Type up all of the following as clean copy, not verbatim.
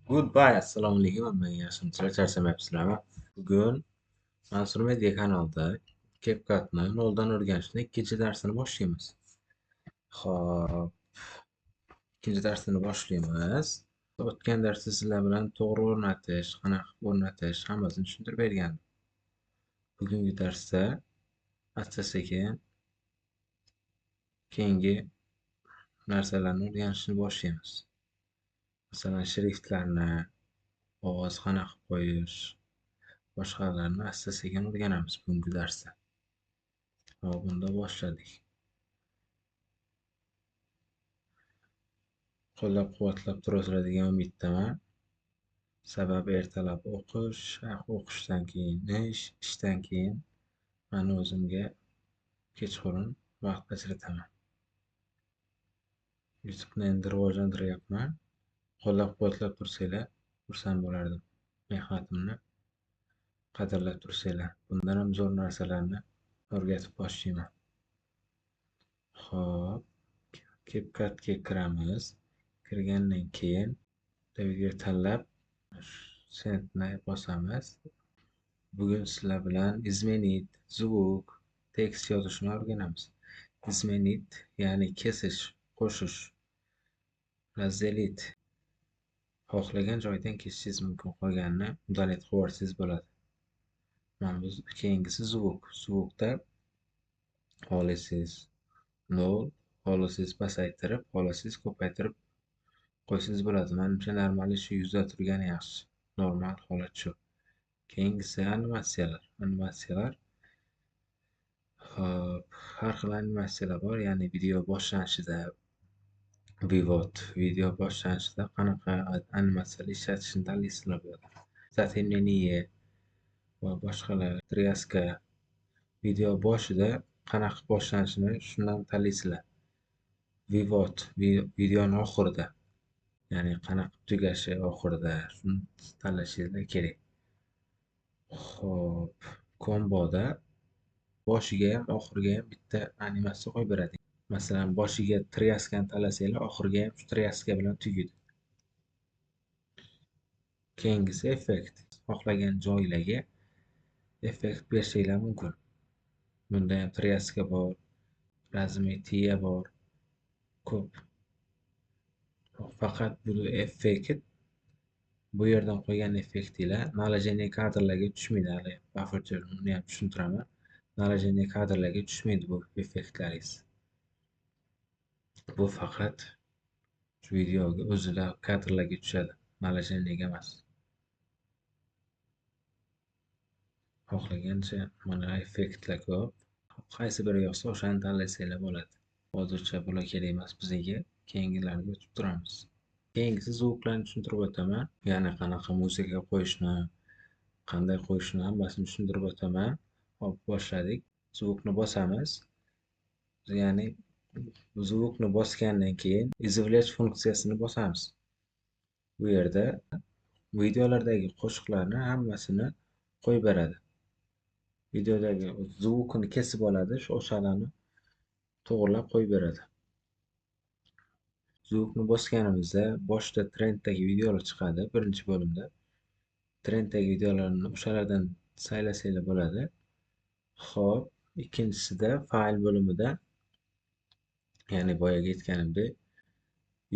Goodbye, assalomu alaykum. Men yaxshimisilar, charchamayapsizlarmi? Bugun Mansur Media kanalida CapCut'ni noldan o'rganishni ikkinchi darsini boshlaymiz. Xo'p, ikkinchi darsini boshlaymiz. O'tgan darsda sizlar bilan to'g'ri o'rnatish, qanaqa o'rnatish hammasini tushuntirib bergandim. Bugungi darsda asta-sekin keyingi narsalarni o'rganishni boshlaymiz. Masalan, shriftlarni, ovoz qanaqa qo'yish, boshqalarni asta-sekin o'rganamiz bugungi darsda. Hop, bunda boshladik. Qo'llab-quvvatlab turasizlar umiddaman. Sababi ertalab o'qish, o'qishdan keyin ish, ishdan keyin mani o'zimga kechqurun vaqt ajrataman. YouTube'ni endi rivojlantiryapman. Qo'llab-quvvatlab tursanglar, xursand bo'lardim. Mehnatimni qadrlab tursanglar, bundan ham zo'r narsalarni o'rgatib boshlayman. Xo'p, CapCut'ga kiramiz. Kirgandan keyin videoga tanlab sentni bosamiz. Bugun sizlar bilan izmenit, zvuk, tekst yozishni o'rganamiz. Izmenit ya'ni kesish, qo'shish. Razdelit xohlagan joydan kesishingiz mumkin, qolganini udalet qilib yuborsangiz bo'ladi. Mana bu keyingisi zvuk. Zvukda xohlasangiz 0, xohlasangiz pasaytirib, xohlasangiz ko'paytirib qo'ysangiz bo'ladi. Menimcha normali shu 100 da turgani yaxshi. Normal holat shu. Keyingisi animatsiyalar. Hop, har xil animatsiyalar bor, ya'ni video boshlanishida video boshlanishida qanaqa animatsiyalar ishlatishni tanlaysizlar bo'ladi. Затемнение va boshqalar, тряска video boshida qanaqa boshlanishini shundan tanlaysizlar. Videoning oxirida, ya'ni qanaqa tugashi oxirida, shuni tanlashingiz kerak. Xo'p, komboda boshiga ham oxiriga ham bitta animatsiya qo'yib beradi. Masalan, boshiga tryaskani tanlasanglar, oxiriga ham shu tryaska bilan tugaydi. Keyingisi effekt. Xohlagan joylarga effekt berishinglar mumkin. Bunda ham tryaska bor, razmetiya bor, ko'p. Faqat bu effekt bu yerdan qo'ygan effektinglar naложение kadrlarga tushmaydi. Hali buffer uni ham tushuntiraman. Naложение kadrlarga tushmaydi bu effektlaringiz. Bu faqat shu videoga o'zida kadrlarga tushadi, naложениеga emas. Xohlagancha mana effektlar ko'p. Qaysi biri yoqsa o'shani tanlasanglar bo'ladi. Hozircha bular kerak emas bizga. Keyingilarga o'tib turamiz. Keyingisi zvuklarni tushuntirib o'taman. Ya'ni qanaqa muzika qo'yishni, qanday qo'yishni hammasini tushuntirib o'taman. Hop, boshladik. Zvukni bosamiz. Ya'ni zvukni bosgandan keyin извлечь funksiyasini bosamiz. Bu yerda videolardagi qo'shiqlarni hammasini qo'yib beradi. Videodagi zvukini kesib oladi, o'shalarni to'g'rilab qo'yib beradi. Zvukni bosganimizda boshida trenddagi videolar chiqadi, birinchi bo'limda. Trenddagi videolarni o'shalardan saylasanglar bo'ladi. Xo'p, ikkinchisida fayl bo'limida, ya'ni boyaga aytganimdek,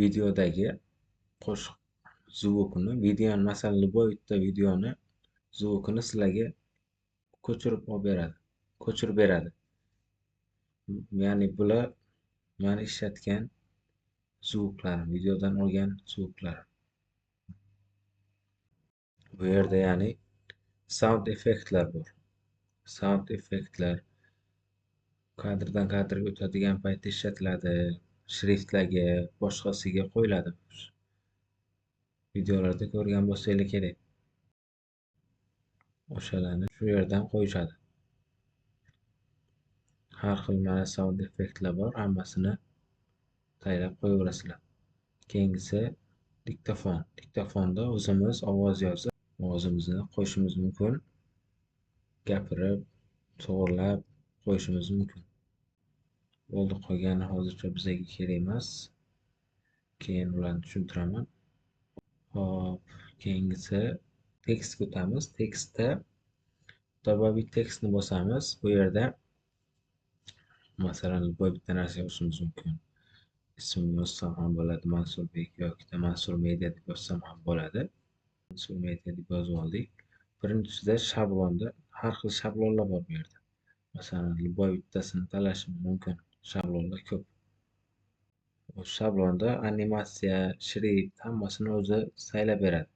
videodagi qo'shiq zvukini, videoni masalan, любой bitta videoni zvukini sizlarga ko'chirib beradi. Ya'ni bular men ishlatgan zvuklar, videodan olgan zvuklar. Bu yerda ya'ni sound effektlar bor. Sound effektlar kadrdan kadrga o'tadigan paytda ishlatiladi. Shriftlarga, boshqasiga qo'yiladi. Videolarda ko'rgan bo'lsanglar kerak. O'shalarni shu yerdan qo'yishadi. Har xil mana sound effektlar bor, hammasini tayyorlab qo'yaverasizlar. Keyingisi diktofon. Diktofonda o'zimiz ovoz yozib, ovozimizni qo'yishimiz mumkin. Gapirib, to'g'rilab qo'yishimiz mumkin. Bo'ldi, qolgani hozircha bizga kerak emas. Keyin ularni tushuntiraman. Hop, Keyingisi tekstga o'tamiz. Tekstda добавить tekstni bosamiz. Bu yerda masalan bitta narsa yozishimiz mumkin. Ismimni yozsam ham bo'ladi, Mansurbek yoki Mansur Media deb yozsam ham bo'ladi. Mansur Media deb yozib oldik. Birinchisida shablonda har xil shablonlar bor bu yerda. Masalan, любой bittasini tanlashim mumkin. Shablonlar ko'p. Shablonda animatsiya, shrift hammasini o'zi saylab beradi.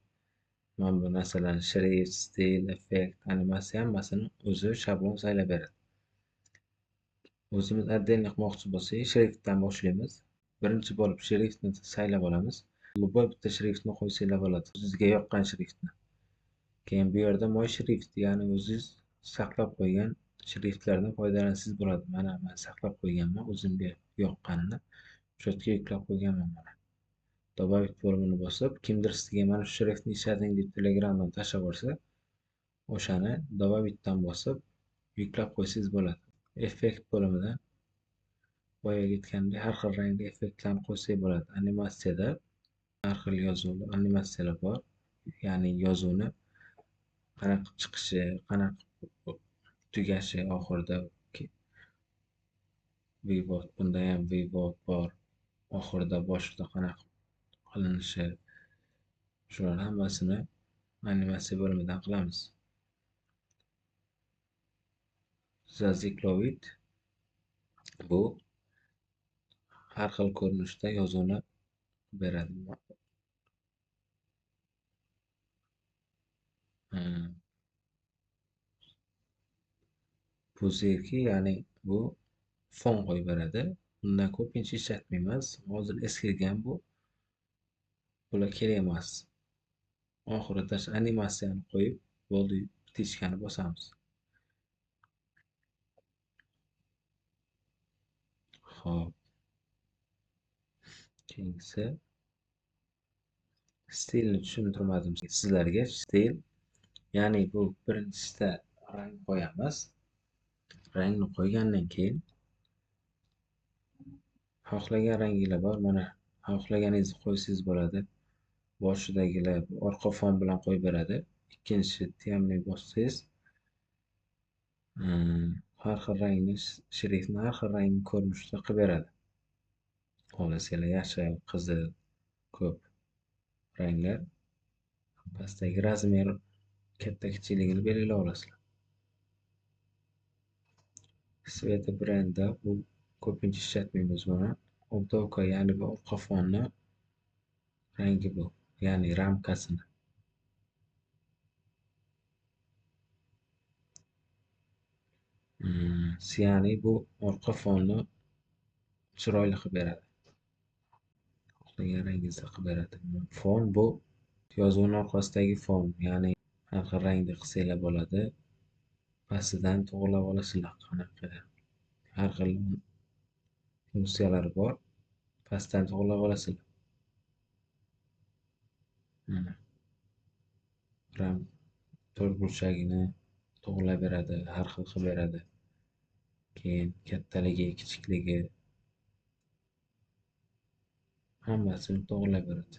Mana bu masalan shrift, stil, effekt, animatsiya hammasini o'zi shablon saylab beradi. O'zimiz отдельно qilmoqchi bo'lsak, shriftdan boshlaymiz. Birinchi bo'lib shriftni saylab olamiz. Любой bitta shriftni qo'ysanglar bo'ladi. O'zingizga yoqqan shriftni. Keyin bu yerda moy shrift, ya'ni o'zingiz saqlab qo'ygan shriftlardan foydalansangiz bo'ladi. Mana men saqlab qo'yganman o'zimga yoqqanini. Shu yerga yuklab qo'yganman mana. Добавить bo'limini bosib, kimdir sizga mana shu shriftni ishlating deb Telegramdan tashlab yuborsa, o'shani добавitdan bosib yuklab qo'ysangiz bo'ladi. Effekt bo'limidan boyaga aytgandek har xil rangli effektlarni qo'ysak bo'ladi. Animatsiyada har xil yozuvli animatsiyalar bor. Ya'ni yozuvni qanaqa chiqishi, qanaqa tugashi oxirida vivod, bunda ham vivod bor. Oxirida boshida qanaqa qilinishi, shular hammasini animatsiya bo'limidan qilamiz. Zaziklovit bu har xil ko'rinishda yozuvni beradi. Bu zerki, ya'ni bu fon qo'yib beradi. Bundan ko'pincha ishlatmaymiz. Hozir eskigan bu. Bular kerak emas. Oxirida animatsiyani qo'yib, bo'ldi, bitishkani bosamiz. Xo'p. Keyingisi stilni tushuntirmadim sizlarga. Stil, ya'ni bu birinchisida rang qo'yamiz. Rangni qo'ygandan keyin xohlagan ranginglar bor. Mana xohlaganingizni qo'ysangiz bo'ladi. Boshidagilar orqa fon bilan qo'yib beradi. Ikkinchi temani bossangiz har xil rangni shriftni har xil rangni ko'rinishda qilib beradi. Xohlasanglar yashil, qizil, ko'p ranglar. Pastdagi razmer katta kichikligini belgilab olasizlar. Sveta brendda bu ko'pincha ishlatmaymiz buni. Obdovka, ya'ni bu orqa fonni rangi bu, ya'ni ramkasini. Siyani bu orqa fonni chiroyli qilib beradi. Xohlagan rangingizda qilib beradi. Fon bu yozuvning orqasidagi fon, ya'ni har xil rangda qilsanglar bo'ladi. Pastidan to'g'irlab olasizlar. Qanaqa har xil funksiyalari bor. Pastdan to'g'irlab olasizlar. Ram to'rt burchagini to'g'irlab beradi, har xil qilib beradi. Keyin kattaligi, kichikligi hammasini to'g'irlab beradi.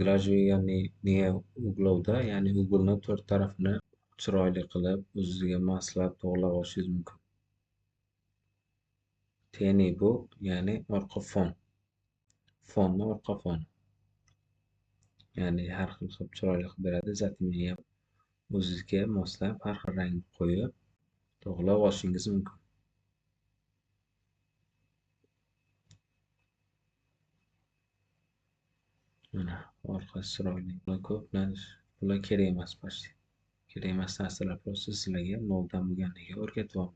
Graduatsiya uglovda, ya'ni uglni to'rt tarafini chiroyli qilib, o'zingizga moslab to'g'irlab olishingiz mumkin. Teni bu, ya'ni orqa fon. Fonni orqa fon. Ya'ni har xil qilib chiroyli qilib beradi. Zatmini ham o'zingizga moslab har xil rangni qo'yib to'g'irlab olishingiz mumkin. Mana orqasi chiroyli. Bular kerak emas, почти. Kerak emas narsalar просто sizlarga noldan bo'lganligiga o'rgatyapman.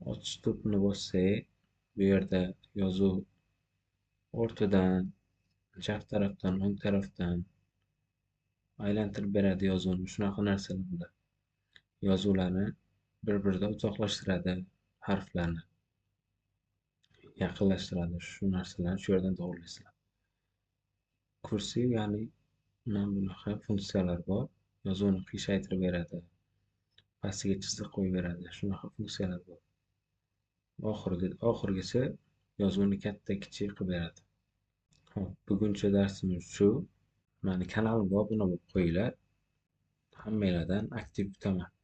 Ochish tubini bossak, bu yerda yozuv o'rtadan, chap tarafdan, o'ng tarafdan aylantirib beradi yozuvni. Shunaqa narsalar bunda. Yozuvlarni bir-biridan uzoqlashtiradi, harflarni yaqinlashtiradi. Shu narsalarni shu yerdan to'g'irlaysizlar. Kursiv, ya'ni mana bunaqa funksiyalar bor. Yozuvni qiyshaytirib beradi. Pastiga chiziq qo'yib beradi. Shunaqa funksiyalar bor. Oxirgisi yozuvni katta kichik qilib beradi. Xo'p, buguncha darsimiz shu. mani kanalimga obuna bo'lib qo'yinglar. Hammanglardan aktiv kutaman.